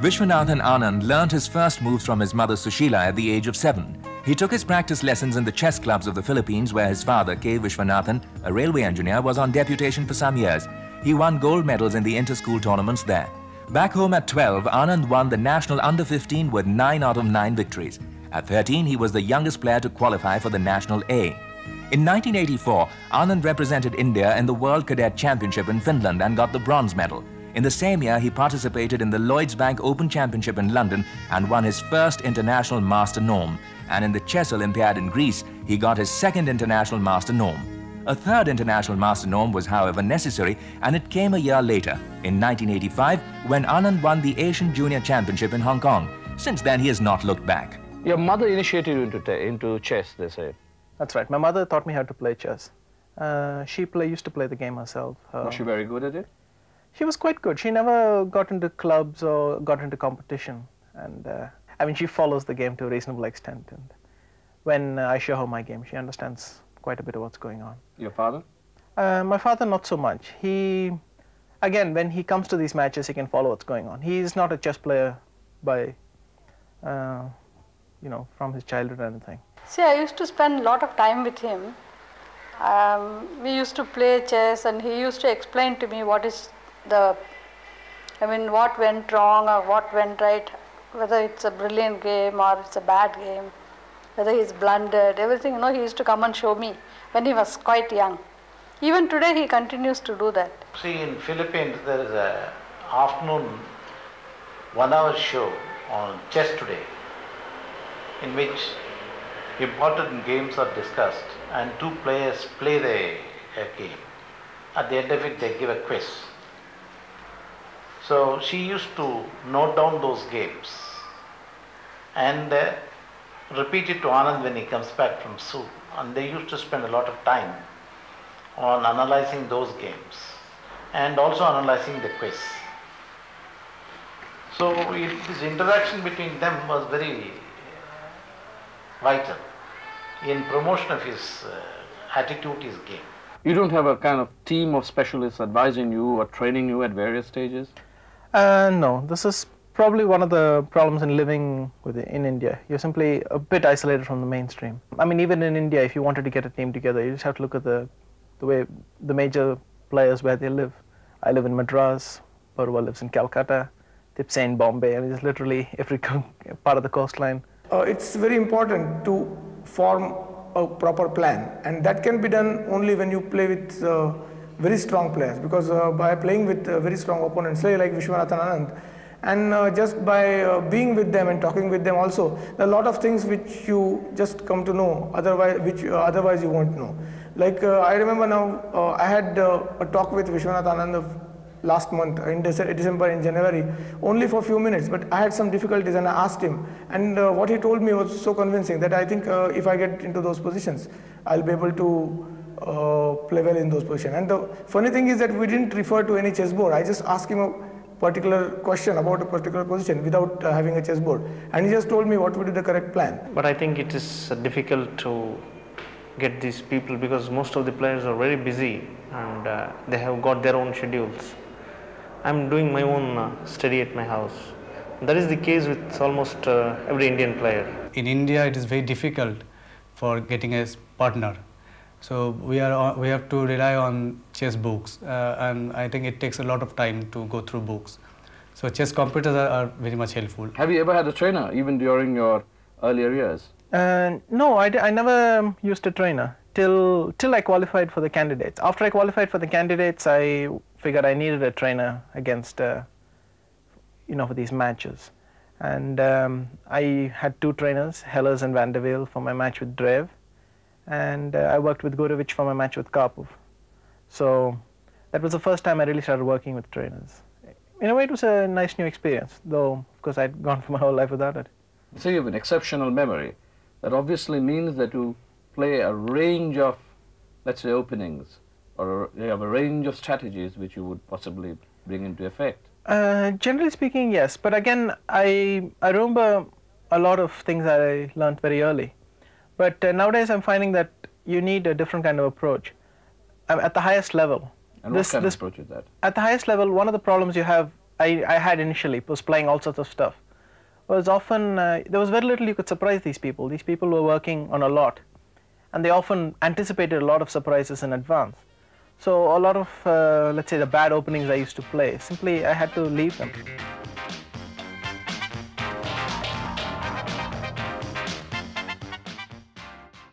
Viswanathan Anand learnt his first moves from his mother Sushila at the age of 7. He took his practice lessons in the chess clubs of the Philippines, where his father, K. Viswanathan, a railway engineer, was on deputation for some years. He won gold medals in the inter-school tournaments there. Back home at 12, Anand won the national under-15 with 9 out of 9 victories. At 13, he was the youngest player to qualify for the national A. In 1984, Anand represented India in the World Cadet Championship in Finland and got the bronze medal. In the same year, he participated in the Lloyds Bank Open Championship in London and won his first international master norm. And in the Chess Olympiad in Greece, he got his second international master norm. A third international master norm was, however, necessary, and it came a year later, in 1985, when Anand won the Asian Junior Championship in Hong Kong. Since then, he has not looked back. Your mother initiated you into chess, they say. That's right. My mother taught me how to play chess. She used to play the game herself. Was she very good at it? She was quite good. She never got into clubs or got into competition. And I mean, she follows the game to a reasonable extent. And when I show her my game, she understands quite a bit of what's going on. Your father? My father, not so much. Again, when he comes to these matches, he can follow what's going on. He's not a chess player by, from his childhood or anything. See, I used to spend a lot of time with him. We used to play chess, and he used to explain to me what went wrong or what went right, whether it's a brilliant game or it's a bad game, whether he's blundered, everything, he used to come and show me when he was quite young. Even today, he continues to do that. See, in Philippines, there is an afternoon 1-hour show on Chess Today, in which important games are discussed and two players play the game. At the end of it, they give a quiz. So she used to note down those games and repeat it to Anand when he comes back from school. And they used to spend a lot of time on analyzing those games and also analyzing the quiz. So this interaction between them was very vital in promotion of his attitude, his game. You don't have a kind of team of specialists advising you or training you at various stages? No, this is probably one of the problems in living in India. You're simply a bit isolated from the mainstream. I mean, even in India, if you wanted to get a team together, you just have to look at the way the major players where they live. I live in Madras, Parwa lives in Calcutta, Tipsay in Bombay. I mean, it's literally every part of the coastline. It's very important to form a proper plan, and that can be done only when you play with very strong players, because by playing with very strong opponents, say like Viswanathan Anand, and just by being with them and talking with them also, there are a lot of things which you just come to know, otherwise you won't know. Like I remember now, I had a talk with Viswanathan Anand last month in December, in January, only for a few minutes, but I had some difficulties and I asked him, and what he told me was so convincing that I think if I get into those positions, I'll be able to play well in those positions. And the funny thing is that we didn't refer to any chessboard. I just asked him a particular question about a particular position without having a chessboard, and he just told me what would be the correct plan. But I think it is difficult to get these people, because most of the players are very busy and they have got their own schedules. I'm doing my own study at my house. That is the case with almost every Indian player. In India, it is very difficult for getting a partner. So we have to rely on chess books, and I think it takes a lot of time to go through books. So chess computers are very much helpful. Have you ever had a trainer, even during your earlier years? No, I never used a trainer till I qualified for the candidates. After I qualified for the candidates, I figured I needed a trainer against, for these matches. And I had two trainers, Hellers and Van der Weel, for my match with Drev. And I worked with Gurevich for my match with Karpov. So that was the first time I really started working with trainers. In a way, it was a nice new experience, though, of course, I'd gone for my whole life without it. So you have an exceptional memory. That obviously means that you play a range of, let's say, openings, or you have a range of strategies which you would possibly bring into effect. Generally speaking, yes. But again, I remember a lot of things I learned very early. But nowadays, I'm finding that you need a different kind of approach at the highest level. And what kind of approach is that? At the highest level, one of the problems you have I had initially, was playing all sorts of stuff, was often, there was very little you could surprise these people. These people were working on a lot, and they often anticipated a lot of surprises in advance. So a lot of, let's say, the bad openings I used to play, simply I had to leave them.